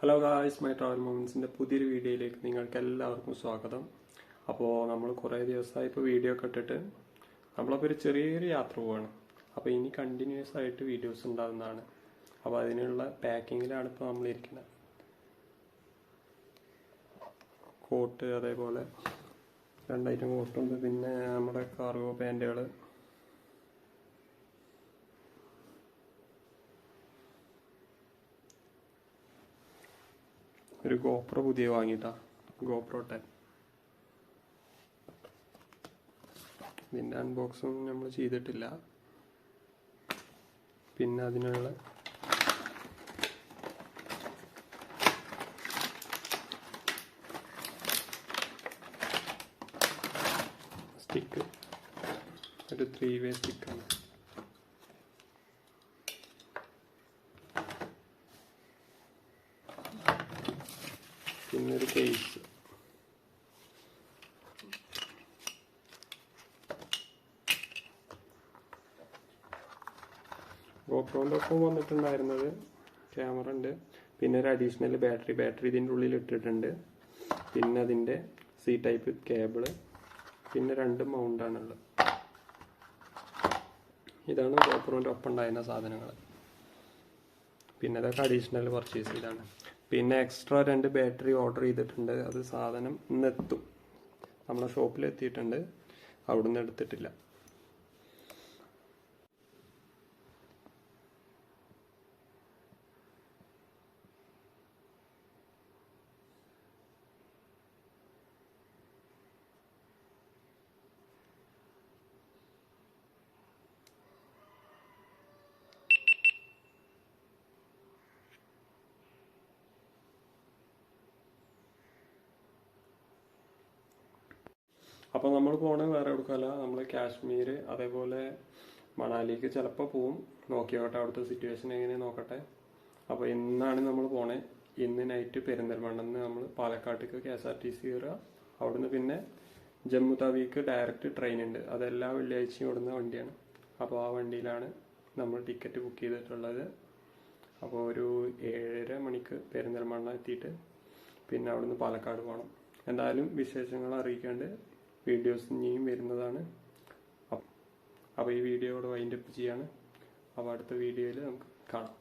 Hello guys, my travel മൊമെൻറ്റ്സിൻ്റെ പുതിയൊരു വീഡിയോയിലേക്ക് നിങ്ങൾക്ക് എല്ലാവർക്കും സ്വാഗതം. അപ്പോൾ നമ്മൾ കുറേ ദിവസമായി ഇപ്പോൾ വീഡിയോ ഒക്കെ ഇട്ടിട്ട് നമ്മളപ്പോൾ ഒരു ചെറിയൊരു യാത്ര പോവാണ്. അപ്പോൾ ഇനി കണ്ടിന്യൂസ് ആയിട്ട് വീഡിയോസ് ഉണ്ടാകുന്നതാണ്. അപ്പോൾ അതിനുള്ള പാക്കിങ്ങിലാണ് ഇപ്പോൾ നമ്മളിരിക്കുന്നത്. കോട്ട്, അതേപോലെ 2 ഐറ്റം കോട്ടുണ്ട്, പിന്നെ നമ്മുടെ കാർഗോ പാൻറ്റുകൾ, ഒരു ഗോപ്രോ പുതിയ വാങ്ങിയിട്ടാ, ഗോപ്രോ 10. ഇതിൻ്റെ അൺബോക്സും നമ്മൾ ചെയ്തിട്ടില്ല. പിന്നെ അതിനുള്ള സ്റ്റിക്ക്, ഒരു 3-way സ്റ്റിക്കാണ്. പിന്നെ ഒരു കേസ്. ഗോപ്രോൻ്റെ ഒപ്പം വന്നിട്ടുണ്ടായിരുന്നത് ക്യാമറ ഉണ്ട്, പിന്നെ ഒരു അഡീഷണൽ ബാറ്ററി ഇതിൻ്റെ ഉള്ളിൽ ഇട്ടിട്ടുണ്ട്, പിന്നെ അതിൻ്റെ C ടൈപ്പ് കേബിള്, പിന്നെ 2 മൗണ്ടാണുള്ളത്. ഇതാണ് ഗോപ്രോൻ്റെ ഒപ്പം ഉണ്ടായിരുന്ന സാധനങ്ങൾ. പിന്നെ അതൊക്കെ അഡീഷണൽ പർച്ചേസ് ചെയ്താണ്. പിന്നെ എക്സ്ട്രാ 2 ബാറ്ററി ഓർഡർ ചെയ്തിട്ടുണ്ട്. അത് സാധനം ഇന്നെത്തും. നമ്മളെ ഷോപ്പിൽ എത്തിയിട്ടുണ്ട്, അവിടുന്ന് എടുത്തിട്ടില്ല. അപ്പോൾ നമ്മൾ പോണത് വേറെ എവിടെക്കല്ല, നമ്മൾ കാശ്മീർ അതേപോലെ മണാലിക്ക് ചിലപ്പോൾ പോവും. നോക്കിയോട്ടെ, അവിടുത്തെ സിറ്റുവേഷൻ എങ്ങനെ നോക്കട്ടെ. അപ്പോൾ ഇന്നാണ് നമ്മൾ പോണേ. ഇന്ന് നൈറ്റ് പെരിന്തൽമണ്ണെന്ന് നമ്മൾ പാലക്കാട്ടേക്ക് KSRTC കയറുക. അവിടുന്ന് പിന്നെ ജമ്മു താവിക്ക് ഡയറക്റ്റ് ട്രെയിൻ ഉണ്ട്. അതെല്ലാ വെള്ളിയാഴ്ചയും ഓടുന്ന വണ്ടിയാണ്. അപ്പോൾ ആ വണ്ടിയിലാണ് നമ്മൾ ടിക്കറ്റ് ബുക്ക് ചെയ്തിട്ടുള്ളത്. അപ്പോൾ ഒരു 7:30 മണിക്ക് പെരിന്തൽമണ്ണ എത്തിയിട്ട് പിന്നെ അവിടുന്ന് പാലക്കാട് പോകണം. എന്തായാലും വിശേഷങ്ങൾ അറിയിക്കാണ്ട് വീഡിയോസ് ഇനിയും വരുന്നതാണ്. അപ്പോൾ ഈ വീഡിയോ ഇവിടെ വൈൻഡപ്പ് ചെയ്യാണ്. അപ്പോൾ അടുത്ത വീഡിയോയിൽ നമുക്ക് കാണാം.